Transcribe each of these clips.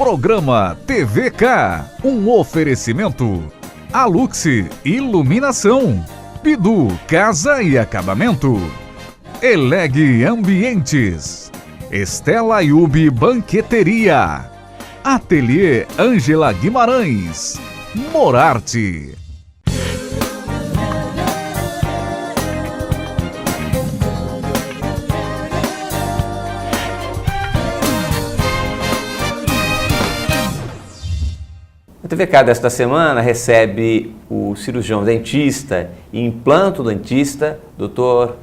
Programa TVK, um oferecimento. Alux Iluminação, Bidu Casa e Acabamento, Eleg Ambientes, Estela Yubi Banqueteria, Ateliê Ângela Guimarães, Morarte. O TVK desta semana recebe o cirurgião dentista e implantodentista, Dr.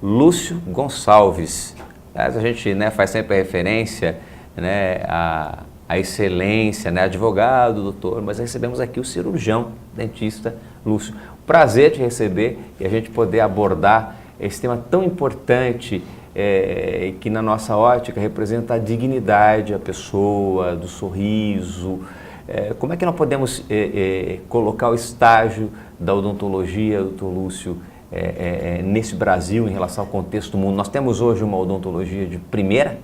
Lúcio Gonçalves. A gente faz sempre a referência à excelência, advogado, doutor, mas recebemos aqui o cirurgião dentista Lúcio. Prazer te receber e a gente poder abordar esse tema tão importante que na nossa ótica representa a dignidade, a pessoa, do sorriso. Como é que nós podemos colocar o estágio da odontologia, doutor Lúcio, nesse Brasil em relação ao contexto do mundo? Nós temos hoje uma odontologia de primeira?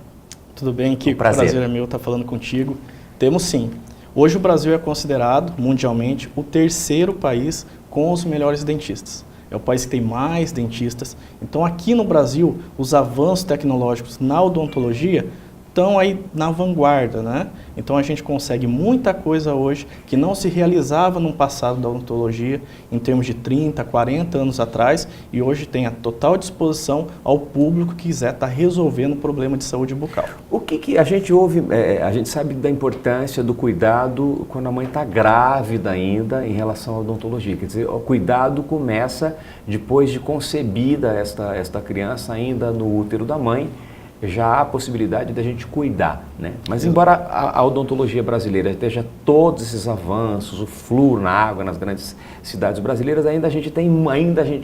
Tudo bem, Kiko? Prazer é meu estar falando contigo. Temos sim. Hoje o Brasil é considerado, mundialmente, o terceiro país com os melhores dentistas. É o país que tem mais dentistas. Então aqui no Brasil, os avanços tecnológicos na odontologia estão aí na vanguarda, né? Então a gente consegue muita coisa hoje que não se realizava no passado da odontologia, em termos de 30, 40 anos atrás, e hoje tem a total disposição ao público que quiser estar resolvendo o problema de saúde bucal. O que a gente ouve, a gente sabe da importância do cuidado quando a mãe está grávida ainda em relação à odontologia, quer dizer, o cuidado começa depois de concebida esta criança ainda no útero da mãe, já há a possibilidade da gente cuidar, né? Mas embora a odontologia brasileira esteja todos esses avanços, o flúor na água nas grandes cidades brasileiras, ainda a gente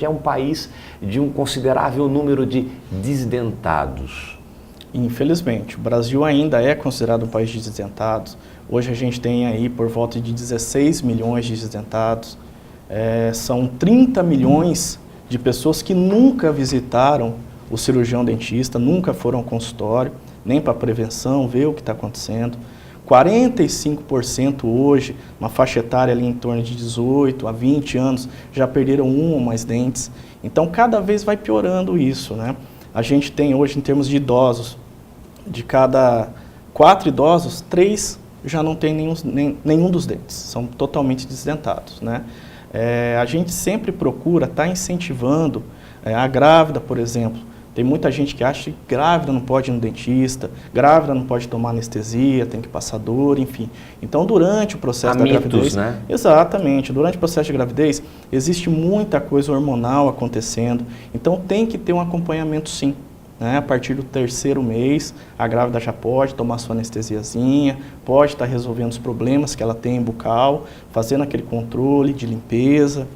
é um país de um considerável número de desdentados. Infelizmente, o Brasil ainda é considerado um país de desdentados. Hoje a gente tem aí por volta de 16 milhões de desdentados. São 30 milhões de pessoas que nunca visitaram o cirurgião dentista, nunca foram ao consultório, nem para prevenção, ver o que está acontecendo. 45% hoje, uma faixa etária ali em torno de 18 a 20 anos, já perderam um ou mais dentes. Então, cada vez vai piorando isso, né? A gente tem hoje, em termos de idosos, de cada 4 idosos, 3 já não tem nenhum dos dentes, são totalmente desdentados, né? A gente sempre procura estar incentivando a grávida, por exemplo. Tem muita gente que acha que grávida não pode ir no dentista, grávida não pode tomar anestesia, tem que passar dor, enfim. Então, durante o processo da gravidez... né? Exatamente. Durante o processo de gravidez, existe muita coisa hormonal acontecendo. Então, tem que ter um acompanhamento, sim. Né? A partir do 3º mês, a grávida já pode tomar sua anestesiazinha, pode estar resolvendo os problemas que ela tem bucal, fazendo aquele controle de limpeza,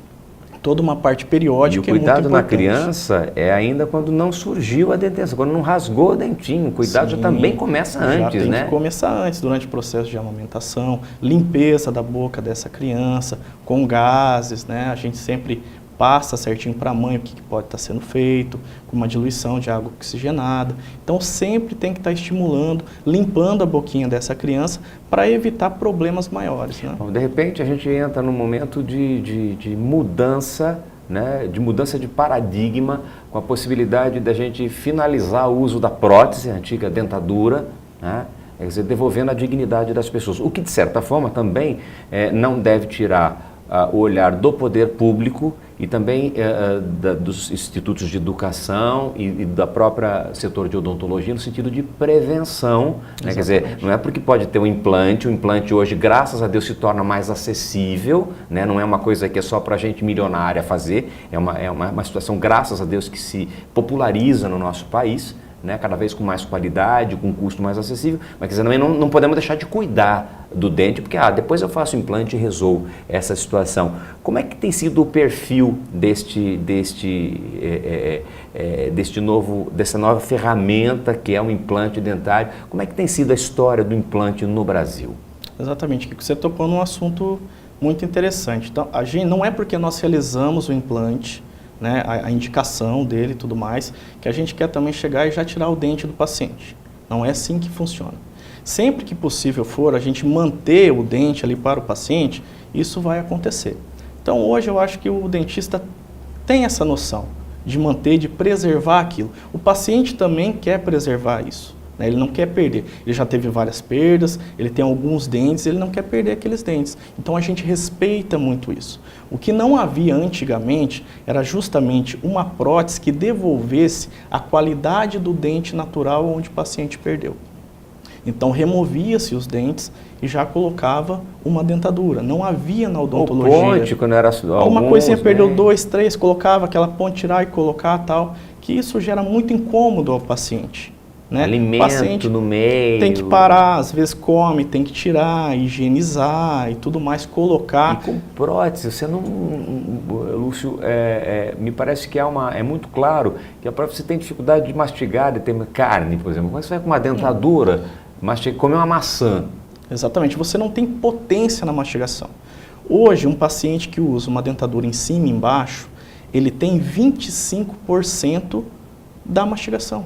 toda uma parte periódica. E o cuidado na criança é ainda quando não surgiu a dentição, quando não rasgou o dentinho. O cuidado já também começa antes, já né? Tem que começar antes, durante o processo de amamentação, limpeza da boca dessa criança, com gases, né? A gente sempre passa certinho para a mãe o que pode estar sendo feito, com uma diluição de água oxigenada. Então, sempre tem que estar estimulando, limpando a boquinha dessa criança para evitar problemas maiores, né? Bom, de repente, a gente entra num momento de mudança, né? De mudança de paradigma, com a possibilidade da gente finalizar o uso da prótese, a antiga dentadura, né? Quer dizer, devolvendo a dignidade das pessoas. O que, de certa forma, também não deve tirar o olhar do poder público e também dos institutos de educação e da própria setor de odontologia no sentido de prevenção, né? Quer dizer, não é porque pode ter o implante hoje, graças a Deus, se torna mais acessível, né? Não é uma coisa que é só para gente milionária fazer, é uma situação, graças a Deus, que se populariza no nosso país, né, cada vez com mais qualidade, com um custo mais acessível, mas quer dizer, também não podemos deixar de cuidar do dente, porque depois eu faço o implante e resolvo essa situação. Como é que tem sido o perfil dessa nova ferramenta que é o implante dentário? Como é que tem sido a história do implante no Brasil? Exatamente, Kiko, você tocou num assunto muito interessante. Então, a gente, não é porque nós realizamos o implante, né, a indicação dele e tudo mais, que a gente quer também chegar e já tirar o dente do paciente. Não é assim que funciona. sempre que possível for a gente manter o dente ali para o paciente, isso vai acontecer. Então hoje eu acho que o dentista tem essa noção de manter, de preservar aquilo. O paciente também quer preservar isso, né? Ele não quer perder. Ele já teve várias perdas, ele tem alguns dentes, ele não quer perder aqueles dentes. Então a gente respeita muito isso. O que não havia antigamente era justamente uma prótese que devolvesse a qualidade do dente natural onde o paciente perdeu. Então removia-se os dentes e já colocava uma dentadura. Não havia na odontologia. O ponte, quando era alguma coisinha, perdeu 2, 3, colocava aquela ponte, tirar e colocar tal, que isso gera muito incômodo ao paciente. Né? Alimento o paciente no meio. Tem que parar, às vezes come, tem que tirar, higienizar e tudo mais, colocar. E com prótese, você não, Lúcio, me parece que é muito claro que a prótese tem dificuldade de mastigar, de ter carne, por exemplo. Quando você vai com uma dentadura, comer uma maçã. Exatamente, você não tem potência na mastigação. Hoje, um paciente que usa uma dentadura em cima e embaixo, ele tem 25% da mastigação.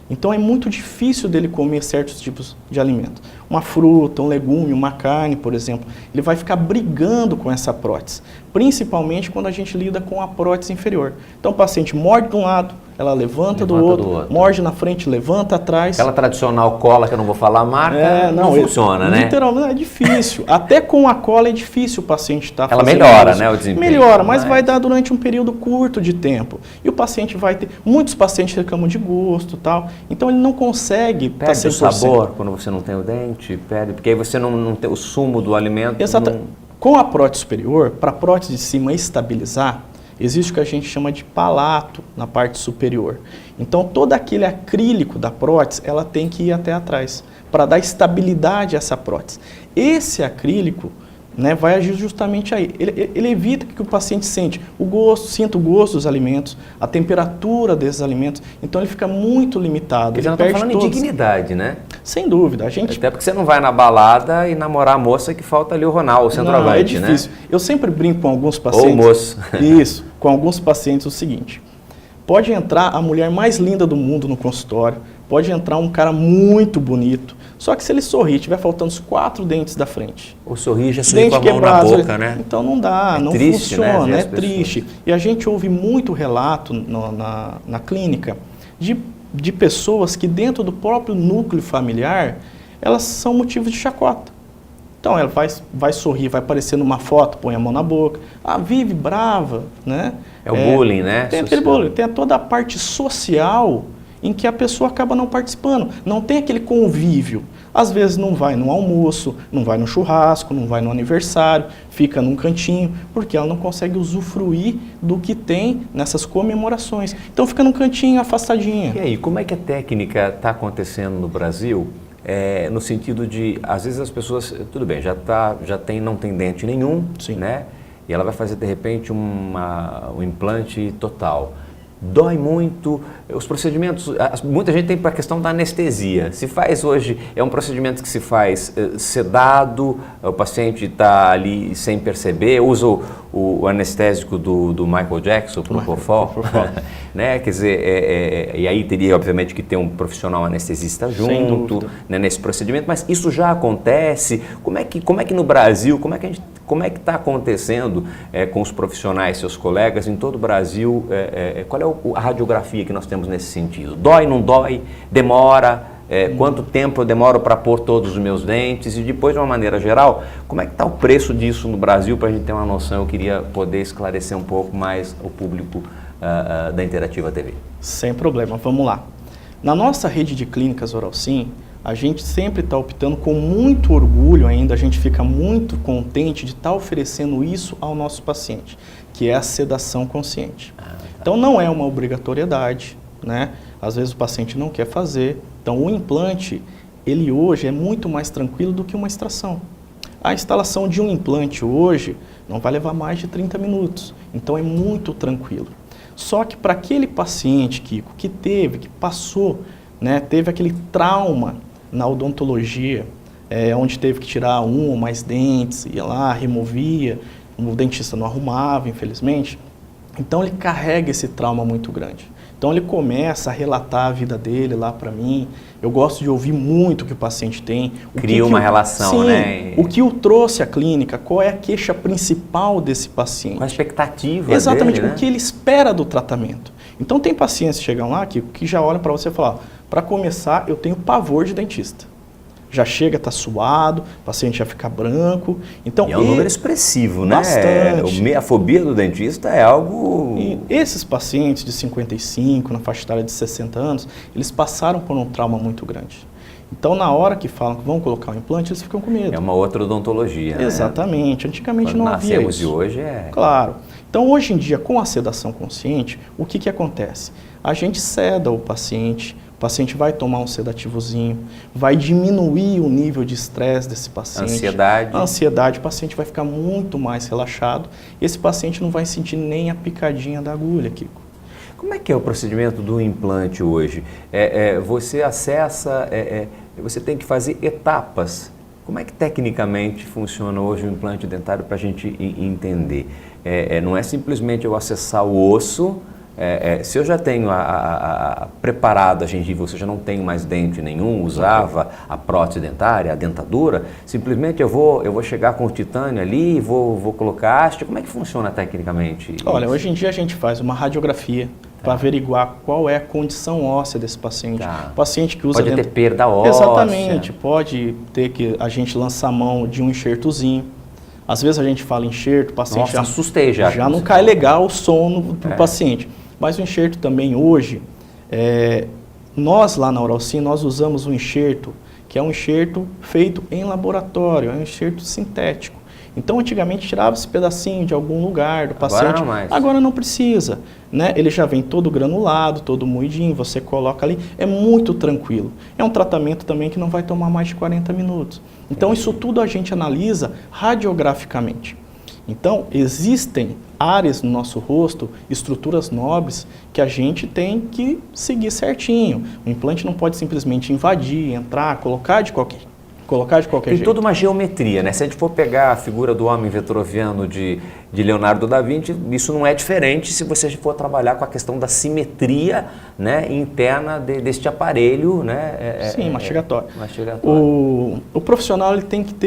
Então é muito difícil dele comer certos tipos de alimento. Uma fruta, um legume, uma carne, por exemplo, ele vai ficar brigando com essa prótese, principalmente quando a gente lida com a prótese inferior. Então o paciente morde de um lado, ela levanta do outro, morde na frente, levanta atrás. Aquela tradicional cola, que eu não vou falar a marca, não funciona, né? Literalmente é difícil. Até com a cola é difícil o paciente estar fazendo isso. Ela melhora, isso. né, o desempenho. Melhora, mas vai dar durante um período curto de tempo. E o paciente vai ter... Muitos pacientes reclamam de gosto e tal, então ele não consegue estar 100%. Perde o sabor quando você não tem o dente, perde, porque aí você não tem o sumo do alimento. Exato. Com a prótese superior, para a prótese de cima estabilizar, existe o que a gente chama de palato na parte superior. Então, todo aquele acrílico da prótese, ela tem que ir até atrás, para dar estabilidade a essa prótese. Esse acrílico, né, vai agir justamente aí. Ele evita que o paciente sinta o gosto dos alimentos, a temperatura desses alimentos. Então, ele fica muito limitado. Ele não está falando em dignidade, né? Sem dúvida. Até porque você não vai na balada e namorar a moça que falta ali o Ronaldo, o centroavante, né? É difícil. Eu sempre brinco com alguns pacientes. Ou moço. Isso, com alguns pacientes o seguinte. Pode entrar a mulher mais linda do mundo no consultório, pode entrar um cara muito bonito, só que se ele sorrir, tiver faltando os 4 dentes da frente. O sorrir já sorri com a mão na boca, né? Então não dá, não triste, funciona, né? É triste. E a gente ouve muito relato na clínica de pessoas que dentro do próprio núcleo familiar, elas são motivos de chacota. Então ela vai sorrir, vai aparecer numa foto, põe a mão na boca, vive brava, né? É o bullying, né? Tem aquele bullying, tem toda a parte social em que a pessoa acaba não participando, não tem aquele convívio. Às vezes não vai no almoço, não vai no churrasco, não vai no aniversário, fica num cantinho, porque ela não consegue usufruir do que tem nessas comemorações. Então fica num cantinho, afastadinha. E aí, como é que a técnica está acontecendo no Brasil? No sentido de, às vezes as pessoas, tudo bem, não tem dente nenhum, sim, né? E ela vai fazer de repente um implante total. Dói muito, os procedimentos, muita gente tem para a questão da anestesia. Se faz hoje, é um procedimento que se faz sedado, o paciente está ali sem perceber, usa o anestésico do Michael Jackson, para o Propofol, né? Quer dizer, e aí teria obviamente que ter um profissional anestesista junto, né, nesse procedimento, mas isso já acontece. Como é que no Brasil, como é que está acontecendo com os profissionais, seus colegas em todo o Brasil? Qual é a radiografia que nós temos nesse sentido? Dói, não dói? Demora? Quanto tempo eu demoro para pôr todos os meus dentes? E depois, de uma maneira geral, como é que está o preço disso no Brasil, para a gente ter uma noção? Eu queria poder esclarecer um pouco mais o público da Interativa TV. Sem problema, vamos lá. Na nossa rede de clínicas Oralsim, a gente sempre está optando com muito orgulho ainda, a gente fica muito contente de estar oferecendo isso ao nosso paciente, que é a sedação consciente. Então não é uma obrigatoriedade, né? Às vezes o paciente não quer fazer. Então o implante, ele hoje é muito mais tranquilo do que uma extração. A instalação de um implante hoje não vai levar mais de 30 minutos, então é muito tranquilo. Só que para aquele paciente, Kiko, que passou, né, teve aquele trauma na odontologia, onde teve que tirar um ou mais dentes, ia lá, removia, o dentista não arrumava, infelizmente. Então ele carrega esse trauma muito grande. Então ele começa a relatar a vida dele lá para mim. Eu gosto de ouvir muito o que o paciente tem. Cria uma relação, sim, né? O que o trouxe à clínica, qual é a queixa principal desse paciente. Qual a expectativa Exatamente, dele, né? o que ele espera do tratamento. Então tem pacientes que chegam lá que já olham para você e falam, para começar, eu tenho pavor de dentista. Já chega, está suado, o paciente já fica branco. Então, e é um número expressivo, né? Bastante. A fobia do dentista é algo... E esses pacientes de 55, na faixa etária de 60 anos, eles passaram por um trauma muito grande. Então, na hora que falam que vão colocar o implante, eles ficam com medo. É uma outra odontologia, né? Exatamente. Antigamente não havia isso. De hoje é... Claro. Então, hoje em dia, com a sedação consciente, o que acontece? A gente seda o paciente vai tomar um sedativozinho, vai diminuir o nível de estresse desse paciente. Ansiedade. A ansiedade, o paciente vai ficar muito mais relaxado. Esse paciente não vai sentir nem a picadinha da agulha, Kiko. Como é que é o procedimento do implante hoje? Você acessa, você tem que fazer etapas. Como é que tecnicamente funciona hoje o implante dentário para a gente entender? Não é simplesmente eu acessar o osso. Se eu já tenho preparado a gengiva, ou seja, não tenho mais dente nenhum, usava a prótese dentária, a dentadura, simplesmente eu vou chegar com o titânio ali, vou colocar haste. Como é que funciona tecnicamente? Olha, hoje em dia a gente faz uma radiografia para averiguar qual é a condição óssea desse paciente. Tá. O paciente que usa... Pode ter perda óssea. Exatamente, pode ter que a gente lançar a mão de um enxertozinho. Às vezes a gente fala enxerto, o paciente assustei já. Já não cai legal o sono do paciente. Mas o enxerto também hoje, nós lá na Oralsim, nós usamos um enxerto, que é um enxerto feito em laboratório, é um enxerto sintético. Então, antigamente, tirava esse pedacinho de algum lugar do paciente. Agora não mais. Agora não precisa, né? Ele já vem todo granulado, todo moidinho, você coloca ali, é muito tranquilo. É um tratamento também que não vai tomar mais de 40 minutos. Então, isso tudo a gente analisa radiograficamente. Então, existem áreas no nosso rosto, estruturas nobres, que a gente tem que seguir certinho. O implante não pode simplesmente invadir, entrar, colocar de qualquer jeito. Tem toda uma geometria, né? Se a gente for pegar a figura do homem vitruviano de Leonardo da Vinci, isso não é diferente se você for trabalhar com a questão da simetria, né, interna deste aparelho, né? Sim, mastigatório. Mastigatório. O profissional ele tem que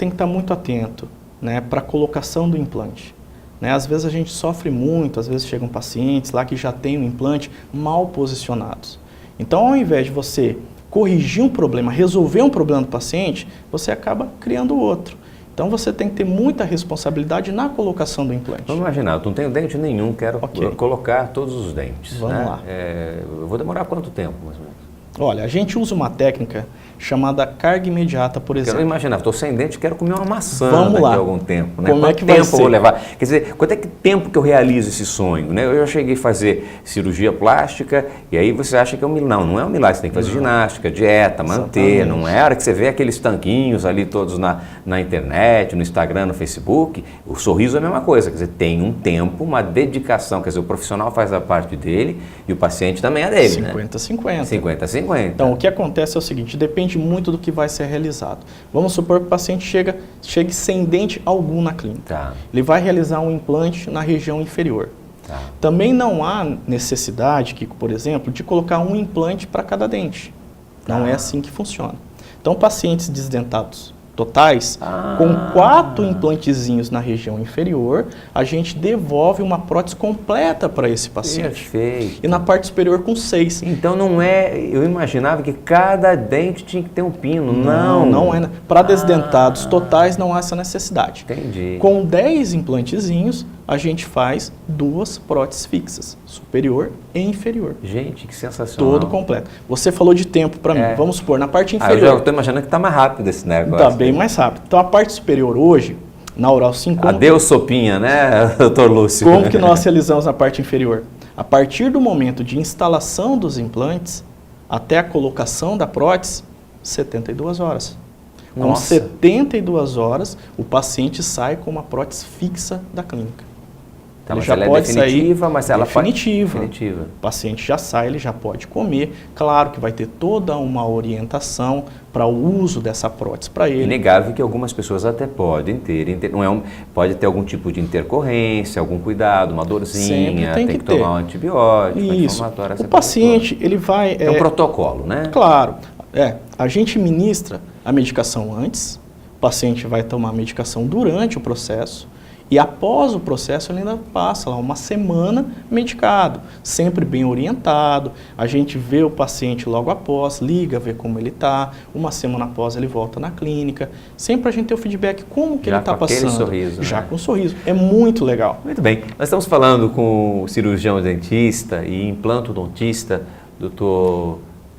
estar muito atento, né, para a colocação do implante. Né? Às vezes a gente sofre muito, às vezes chegam pacientes lá que já têm o implante mal posicionados. Então, ao invés de você corrigir um problema, resolver um problema do paciente, você acaba criando outro. Então, você tem que ter muita responsabilidade na colocação do implante. Vamos imaginar, eu não tenho dente nenhum, quero colocar todos os dentes. Vamos lá. Eu vou demorar quanto tempo, mais ou menos? Olha, a gente usa uma técnica chamada carga imediata, por exemplo. Quero imaginar, estou sem dente, quero comer uma maçã daqui a algum tempo. Né? Como Quanto é que vai tempo ser? eu vou levar? Quer dizer, quanto é que tempo que eu realizo esse sonho? Né? Eu já cheguei a fazer cirurgia plástica e aí você acha que é um milagre. Não é um milagre, você tem que fazer ginástica, dieta, manter. Não é a hora que você vê aqueles tanquinhos ali todos na internet, no Instagram, no Facebook. O sorriso é a mesma coisa, quer dizer, tem um tempo, uma dedicação. Quer dizer, o profissional faz a parte dele e o paciente também é dele. 50-50. 50-50. Então, o que acontece é o seguinte, depende muito do que vai ser realizado. Vamos supor que o paciente chegue sem dente algum na clínica. Tá. Ele vai realizar um implante na região inferior. Tá. Também não há necessidade, Kiko, por exemplo, de colocar um implante para cada dente. Não é assim que funciona. Então, pacientes desdentados totais, com 4 implantezinhos na região inferior, a gente devolve uma prótese completa para esse paciente. Perfeito. E na parte superior com 6. Então não é, eu imaginava que cada dente tinha que ter um pino. Não é. Para desdentados totais não há essa necessidade. Entendi. Com 10 implantezinhos, a gente faz 2 próteses fixas, superior e inferior. Gente, que sensacional. Todo completo. Você falou de tempo para mim. Vamos supor, na parte inferior. Eu já estou imaginando que está mais rápido esse negócio. Está bem mais rápido. Então, a parte superior hoje, na Oralsim... Adeus sopinha, né, doutor Lúcio? Como que nós realizamos a parte inferior? A partir do momento de instalação dos implantes até a colocação da prótese, 72 horas. Com 72 horas, o paciente sai com uma prótese fixa da clínica. Tá, ele mas já ela pode é definitiva, sair mas ela definitiva. Definitiva. O paciente já sai, ele já pode comer. Claro que vai ter toda uma orientação para o uso dessa prótese para ele. Inegável que algumas pessoas até podem ter, não pode ter algum tipo de intercorrência, algum cuidado, uma dorzinha, tem que tomar um antibiótico, inflamatório. O paciente, ele vai... É um protocolo, né? Claro. A gente ministra a medicação antes, o paciente vai tomar a medicação durante o processo, e após o processo ele ainda passa lá uma semana medicado, sempre bem orientado. A gente vê o paciente logo após, liga, vê como ele está. Uma semana após ele volta na clínica. Sempre a gente tem o feedback, como que ele está passando. Já com aquele sorriso, Já né? com sorriso. É muito legal. Muito bem. Nós estamos falando com o cirurgião dentista e implantodontista, Dr.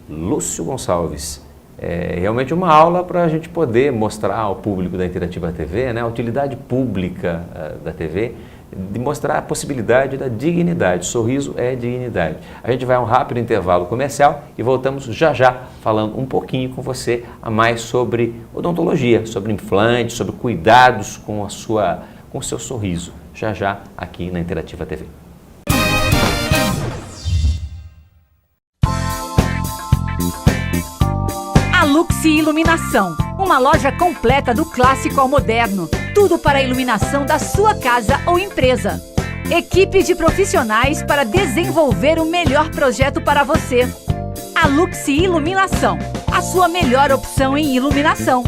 Lúcio Gonçalves. É realmente uma aula para a gente poder mostrar ao público da Interativa TV, né, a utilidade pública da TV, de mostrar a possibilidade da dignidade. Sorriso é dignidade. A gente vai a um rápido intervalo comercial e voltamos já já falando um pouquinho com você a mais sobre odontologia, sobre implantes, sobre cuidados com o seu sorriso. Já já aqui na Interativa TV. A Luxi Iluminação, uma loja completa do clássico ao moderno. Tudo para a iluminação da sua casa ou empresa. Equipe de profissionais para desenvolver o melhor projeto para você. A Luxi Iluminação, a sua melhor opção em iluminação.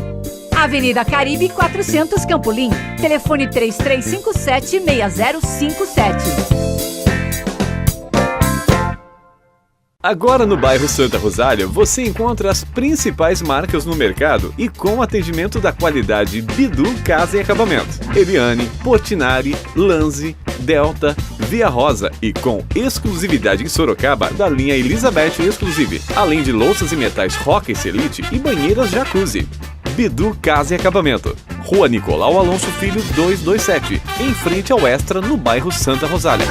Avenida Caribe 400 Campolim, telefone 3357-6057. Agora no bairro Santa Rosália, você encontra as principais marcas no mercado e com atendimento da qualidade Bidu Casa e Acabamento. Eliane, Portinari, Lanzi, Delta, Via Rosa e com exclusividade em Sorocaba da linha Elizabeth Exclusive, além de louças e metais Roca e Elite e banheiras Jacuzzi. Bidu Casa e Acabamento, Rua Nicolau Alonso Filho 227, em frente ao Extra, no bairro Santa Rosália.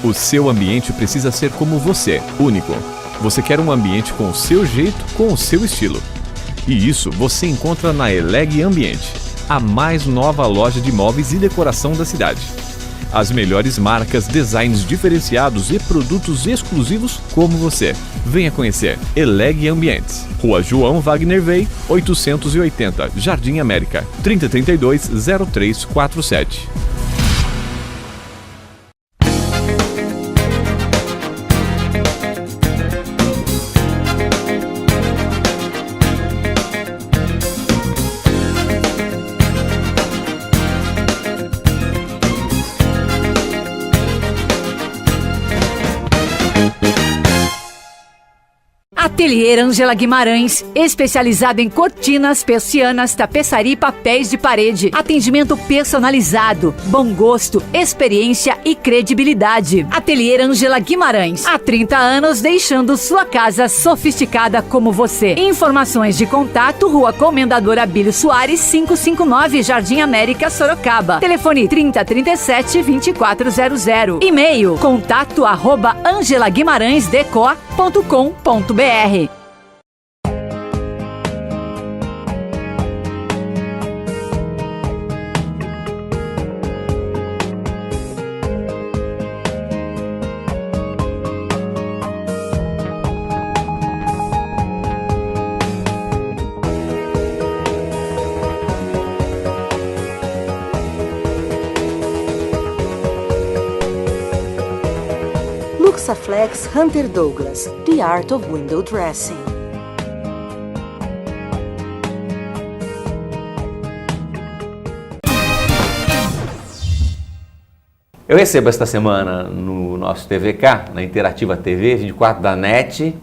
O seu ambiente precisa ser como você, único. Você quer um ambiente com o seu jeito, com o seu estilo. E isso você encontra na Eleg Ambiente, a mais nova loja de móveis e decoração da cidade. As melhores marcas, designs diferenciados e produtos exclusivos como você. Venha conhecer Eleg Ambientes. Rua João Wagner Vey, 880, Jardim América, 3032-0347. Ateliê Ângela Guimarães, especializado em cortinas, persianas, tapeçaria e papéis de parede. Atendimento personalizado, bom gosto, experiência e credibilidade. Ateliê Ângela Guimarães, há 30 anos deixando sua casa sofisticada como você. Informações de contato, Rua Comendador Abílio Soares, 559, Jardim América, Sorocaba. Telefone 3037-2400. E-mail contato@angelaguimarãesdeco.com.br. Luxaflex Hunter Douglas, The Art of Window Dressing. Eu recebo esta semana no nosso TVK, na Interativa TV, 24 da NET,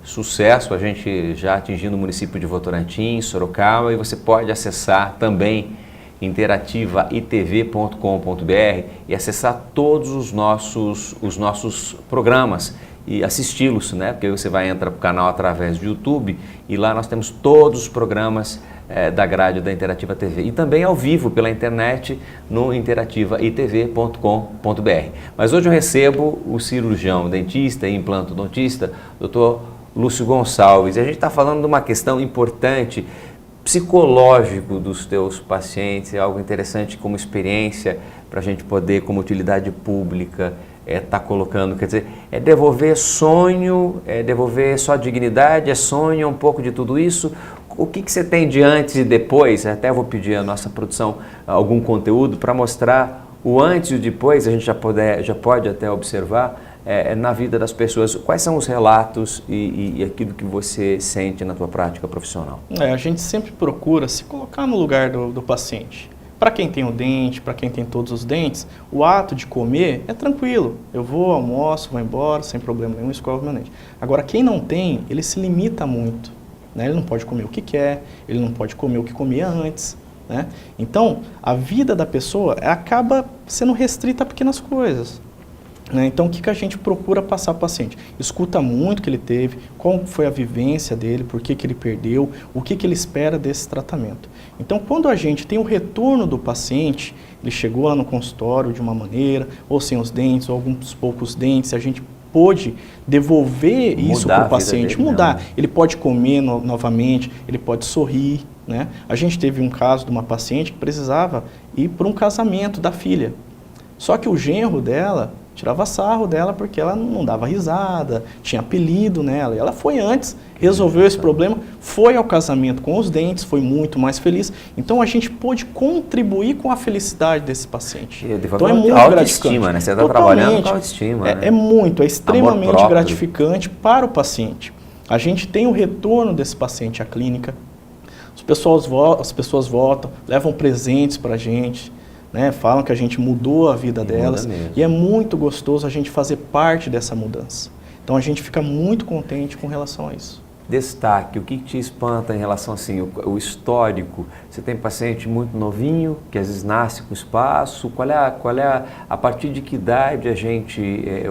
sucesso, a gente já atingindo o município de Votorantim, Sorocaba, e você pode acessar também interativaitv.com.br e acessar todos os nossos programas e assisti-los, né? Porque você vai entrar para o canal através do YouTube e lá nós temos todos os programas da grade da Interativa TV e também ao vivo pela internet no interativaitv.com.br. Mas hoje eu recebo o cirurgião dentista e implantodontista, Dr. Lúcio Gonçalves, e a gente está falando de uma questão importante psicológico dos teus pacientes, é algo interessante como experiência para a gente poder, como utilidade pública, tá colocando, quer dizer, é devolver sonho, é devolver só dignidade, é sonho, é um pouco de tudo isso. O que você tem de antes e depois? Até vou pedir à nossa produção algum conteúdo para mostrar o antes e o depois, a gente já pode até observar na vida das pessoas. Quais são os relatos e aquilo que você sente na tua prática profissional? A gente sempre procura se colocar no lugar do paciente. Para quem tem o dente, para quem tem todos os dentes, o ato de comer é tranquilo. Eu vou, almoço, vou embora, sem problema nenhum, escovo meu dente. Agora, quem não tem, ele se limita muito. Né? Ele não pode comer o que quer, ele não pode comer o que comia antes. Né? Então, a vida da pessoa acaba sendo restrita a pequenas coisas. Né? Então, o que a gente procura passar para o paciente? Escuta muito o que ele teve, qual foi a vivência dele, por que ele perdeu, o que ele espera desse tratamento. Então, quando a gente tem o retorno do paciente, ele chegou lá no consultório de uma maneira, ou sem os dentes, ou alguns poucos dentes, a gente pôde devolver isso para o paciente, mudar. Mesmo. Ele pode comer novamente, ele pode sorrir. Né? A gente teve um caso de uma paciente que precisava ir para um casamento da filha. Só que o genro dela tirava sarro dela porque ela não dava risada, tinha apelido nela. E ela foi antes, resolveu esse problema, foi ao casamento com os dentes, foi muito mais feliz. Então a gente pôde contribuir com a felicidade desse paciente. Então é muito gratificante. Né? Você está trabalhando com autoestima. Né? É extremamente gratificante para o paciente. A gente tem o retorno desse paciente à clínica. As pessoas voltam, levam presentes para a gente. Né, falam que a gente mudou a vida delas e é muito gostoso a gente fazer parte dessa mudança. Então a gente fica muito contente com relação a isso. Destaque, o que te espanta em relação assim, o histórico? Você tem paciente muito novinho, que às vezes nasce com espaço, qual é a partir de que idade a gente,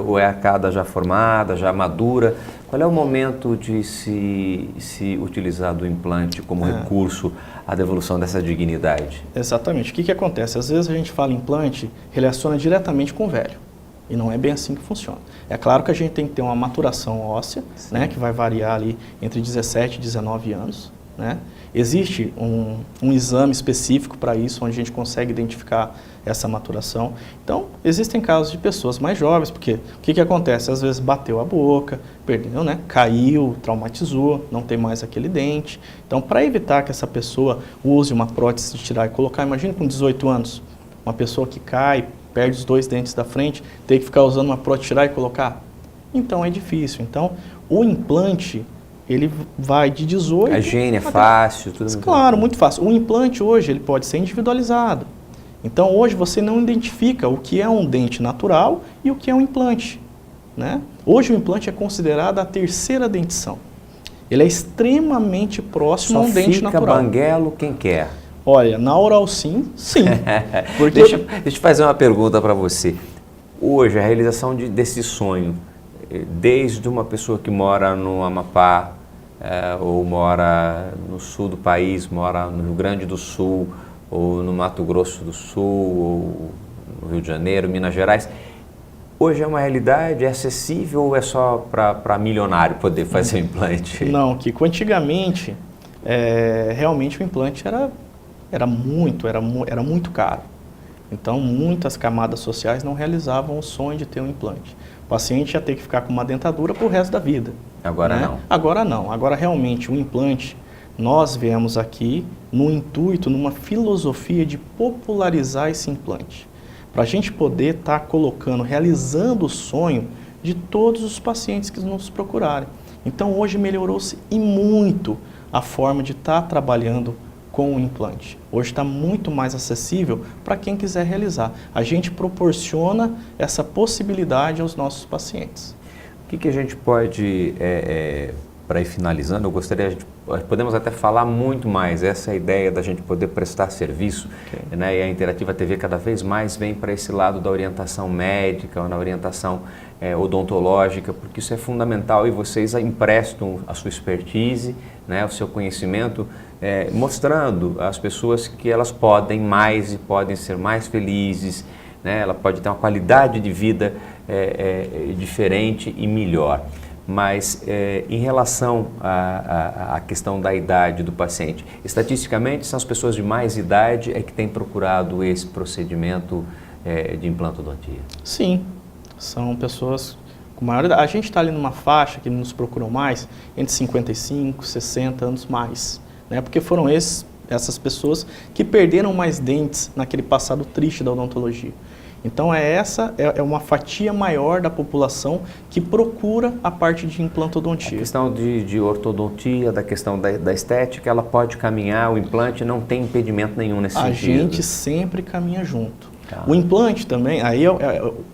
ou é a cada já formada, já madura, qual é o momento de se utilizar do implante como recurso à devolução dessa dignidade? Exatamente. O que acontece? Às vezes a gente fala implante, relaciona diretamente com o velho. E não é bem assim que funciona. É claro que a gente tem que ter uma maturação óssea, né, que vai variar ali entre 17 e 19 anos. Né? Existe um exame específico para isso, onde a gente consegue identificar essa maturação. Então, existem casos de pessoas mais jovens, porque o que acontece? Às vezes bateu a boca, perdeu, né? Caiu, traumatizou, não tem mais aquele dente. Então, para evitar que essa pessoa use uma prótese de tirar e colocar, imagine com 18 anos, uma pessoa que cai, perde os 2 dentes da frente, tem que ficar usando uma prótese, tirar e colocar? Então é difícil. Então o implante, ele vai de 18... A higiene é fácil, tudo muito claro, muito fácil. O implante hoje, ele pode ser individualizado. Então hoje você não identifica o que é um dente natural e o que é um implante. Né? Hoje o implante é considerado a terceira dentição. Ele é extremamente próximo a um dente natural. Só fica banguelo quem quer. Olha, na oral sim. Porque... Deixa eu fazer uma pergunta para você. Hoje, a realização desse sonho, desde uma pessoa que mora no Amapá, ou mora no sul do país, mora no Rio Grande do Sul, ou no Mato Grosso do Sul, ou no Rio de Janeiro, Minas Gerais, hoje é uma realidade, é acessível ou é só para milionário poder fazer o implante? Não, Kiko, antigamente, realmente o implante era muito caro. Então, muitas camadas sociais não realizavam o sonho de ter um implante. O paciente ia ter que ficar com uma dentadura para o resto da vida. Agora né? não. Agora não. Agora, realmente, o implante, nós viemos aqui no intuito, numa filosofia de popularizar esse implante. Para a gente poder estar realizando o sonho de todos os pacientes que nos procurarem. Então, hoje melhorou-se e muito a forma de estar trabalhando com o implante. Hoje está muito mais acessível para quem quiser realizar. A gente proporciona essa possibilidade aos nossos pacientes. O que a gente pode, para ir finalizando, eu gostaria, podemos até falar muito mais, essa ideia da gente poder prestar serviço, né, e a Interativa TV cada vez mais vem para esse lado da orientação médica, ou na orientação odontológica, porque isso é fundamental e vocês emprestam a sua expertise, né, o seu conhecimento, mostrando às pessoas que elas podem mais e podem ser mais felizes, né, ela pode ter uma qualidade de vida diferente e melhor. Mas em relação à questão da idade do paciente, estatisticamente são as pessoas de mais idade que têm procurado esse procedimento de implantodontia? Sim, são pessoas com maior idade. A gente está ali numa faixa que nos procuram mais, entre 55 e 60 anos mais, né? Porque foram essas pessoas que perderam mais dentes naquele passado triste da odontologia. Então essa é uma fatia maior da população que procura a parte de implantodontia. A questão de ortodontia, da questão da estética, ela pode caminhar, o implante não tem impedimento nenhum nesse sentido? A gente sempre caminha junto. Tá. O implante também,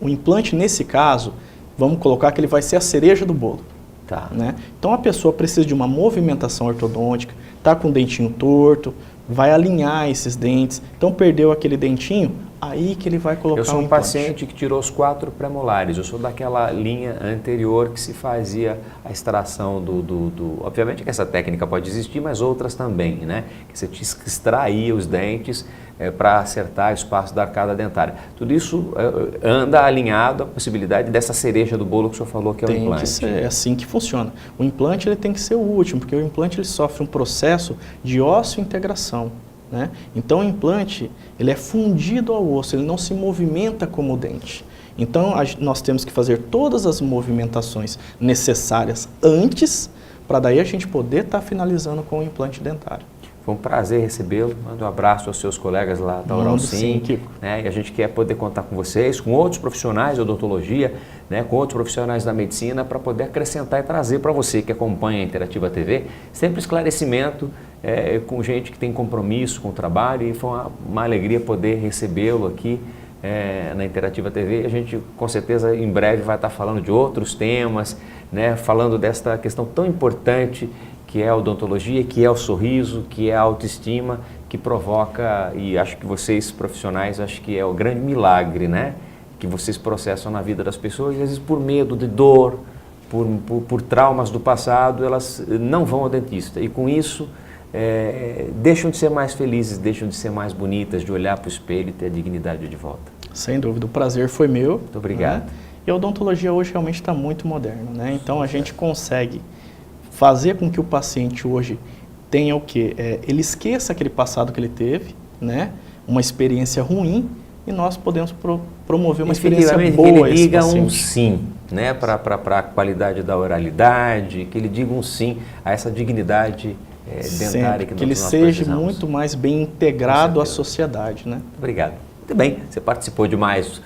o implante nesse caso, vamos colocar que ele vai ser a cereja do bolo. Tá. Né? Então a pessoa precisa de uma movimentação ortodôntica, está com o dentinho torto, vai alinhar esses dentes, então perdeu aquele dentinho, aí que ele vai colocar Eu sou um implante. paciente que tirou os 4 premolares, eu sou daquela linha anterior que se fazia a extração obviamente que essa técnica pode existir, mas outras também, né? Que você extraía os dentes para acertar o espaço da arcada dentária. Tudo isso anda alinhado à possibilidade dessa cereja do bolo que o senhor falou que é o implante. Tem que ser, é assim que funciona. O implante ele tem que ser o último, porque o implante ele sofre um processo de ósseo-integração. Né? Então o implante ele é fundido ao osso, ele não se movimenta como o dente. Então nós temos que fazer todas as movimentações necessárias antes, para daí a gente poder estar finalizando com o implante dentário. Foi um prazer recebê-lo, manda um abraço aos seus colegas lá da Oral Sim, né? E a gente quer poder contar com vocês, com outros profissionais de odontologia, né? Com outros profissionais da medicina, para poder acrescentar e trazer para você que acompanha a Interativa TV, sempre esclarecimento com gente que tem compromisso com o trabalho, e foi uma alegria poder recebê-lo aqui na Interativa TV. A gente com certeza em breve vai estar falando de outros temas, né? Falando desta questão tão importante que é a odontologia, que é o sorriso, que é a autoestima, que provoca, e acho que vocês profissionais, acho que é o grande milagre, né? Que vocês processam na vida das pessoas, e às vezes por medo de dor, por traumas do passado, elas não vão ao dentista. E com isso, deixam de ser mais felizes, deixam de ser mais bonitas, de olhar para o espelho e ter a dignidade de volta. Sem dúvida, o prazer foi meu. Muito obrigado. Né? E a odontologia hoje realmente está muito moderna, né? Então a gente consegue fazer com que o paciente hoje tenha o quê? Ele esqueça aquele passado que ele teve, né? Uma experiência ruim, e nós podemos promover uma experiência boa. Que ele diga um sim, né? Para a qualidade da oralidade, que ele diga um sim a essa dignidade dentária que ele seja muito mais bem integrado à sociedade, né? Obrigado. Muito bem, você participou de mais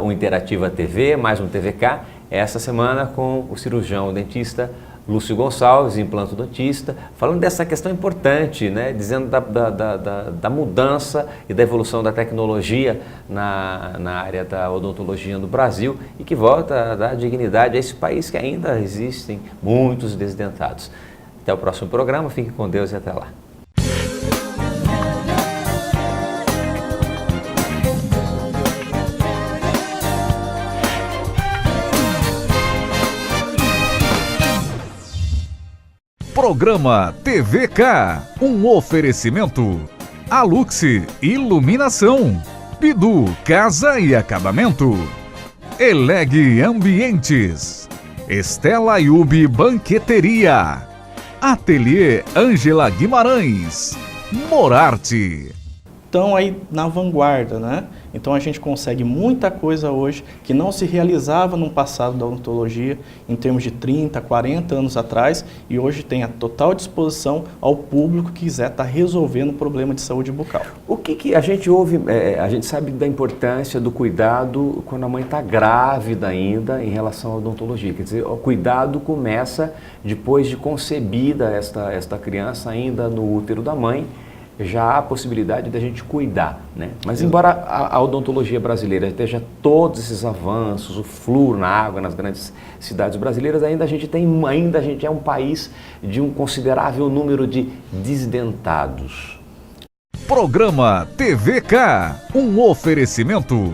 um Interativa TV, mais um TVK, essa semana com o cirurgião dentista Lúcio Gonçalves, implantodontista, falando dessa questão importante, né? Dizendo da mudança e da evolução da tecnologia na área da odontologia no Brasil, e que volta a dar dignidade a esse país que ainda existem muitos desdentados. Até o próximo programa, fique com Deus e até lá. Programa TVK, um oferecimento. Aluxi Iluminação, Bidu Casa e Acabamento, Eleg Ambientes, Estela Yubi Banqueteria, Ateliê Ângela Guimarães, Morarte. Estão aí na vanguarda, né? Então a gente consegue muita coisa hoje que não se realizava no passado da odontologia, em termos de 30, 40 anos atrás, e hoje tem a total disposição ao público que quiser estar resolvendo o problema de saúde bucal. O que a gente ouve, a gente sabe da importância do cuidado quando a mãe está grávida ainda em relação à odontologia. Quer dizer, o cuidado começa depois de concebida esta criança ainda no útero da mãe. Já há a possibilidade da gente cuidar, né? Mas embora a odontologia brasileira esteja todos esses avanços, o flúor na água nas grandes cidades brasileiras, ainda a gente é um país de um considerável número de desdentados. Programa TVK, um oferecimento.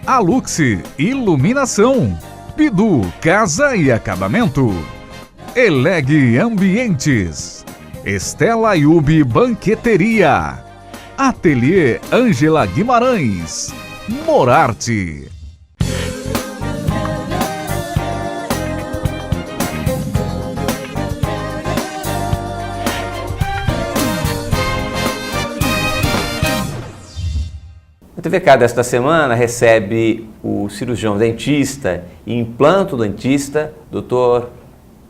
Aluxi Iluminação, Bidu Casa e Acabamento, Eleg Ambientes, Estela Yubi Banqueteria, Ateliê Ângela Guimarães, Morarte. O TVK desta semana recebe o cirurgião dentista e implantodontista, Dr.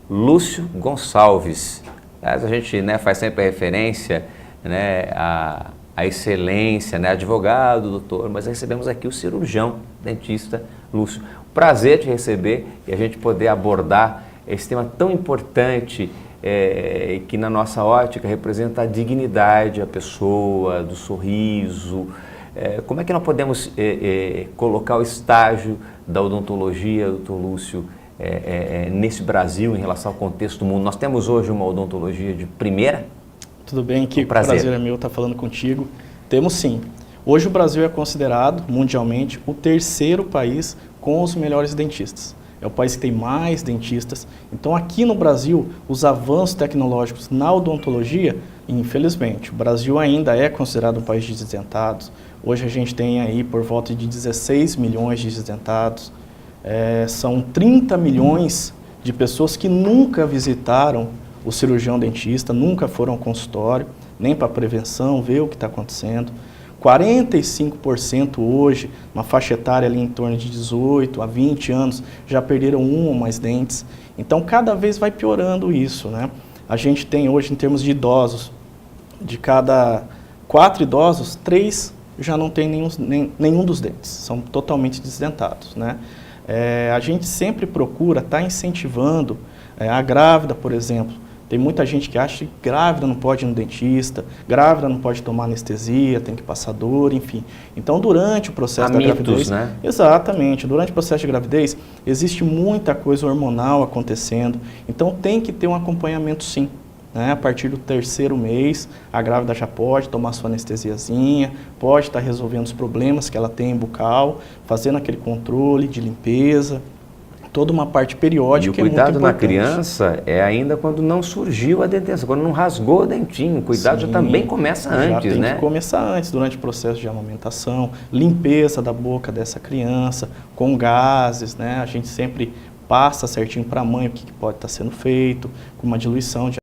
Lúcio Gonçalves. Aliás, a gente faz sempre a referência à excelência, advogado, doutor, mas recebemos aqui o cirurgião dentista Lúcio. Prazer te receber e a gente poder abordar esse tema tão importante que na nossa ótica representa a dignidade, a pessoa, do sorriso. Como é que nós podemos colocar o estágio da odontologia, doutor Lúcio, nesse Brasil em relação ao contexto do mundo? Nós temos hoje uma odontologia de primeira? Tudo bem, Kiko? Prazer é meu estar falando contigo. Temos sim. Hoje o Brasil é considerado mundialmente o terceiro país com os melhores dentistas. É o país que tem mais dentistas. Então aqui no Brasil, os avanços tecnológicos na odontologia, infelizmente, o Brasil ainda é considerado um país de desdentados. Hoje a gente tem aí por volta de 16 milhões de desdentados. São 30 milhões de pessoas que nunca visitaram o cirurgião dentista, nunca foram ao consultório, nem para prevenção, ver o que está acontecendo. 45% hoje, uma faixa etária ali em torno de 18 a 20 anos, já perderam um ou mais dentes. Então, cada vez vai piorando isso, né? A gente tem hoje, em termos de idosos, de cada 4 idosos, 3 já não tem nenhum dos dentes, são totalmente desdentados, né? A gente sempre procura estar incentivando a grávida, por exemplo. Tem muita gente que acha que grávida não pode ir no dentista, grávida não pode tomar anestesia, tem que passar dor, enfim. Então, durante o processo da gravidez... né? Exatamente. Durante o processo de gravidez, existe muita coisa hormonal acontecendo. Então, tem que ter um acompanhamento, sim. A partir do 3º mês, a grávida já pode tomar sua anestesiazinha, pode estar resolvendo os problemas que ela tem bucal, fazendo aquele controle de limpeza, toda uma parte periódica. E o cuidado na criança é ainda quando não surgiu a dentição, quando não rasgou o dentinho. O cuidado já também começa antes, já tem que começar antes, durante o processo de amamentação, limpeza da boca dessa criança, com gases, A gente sempre passa certinho para a mãe o que pode estar sendo feito, com uma diluição de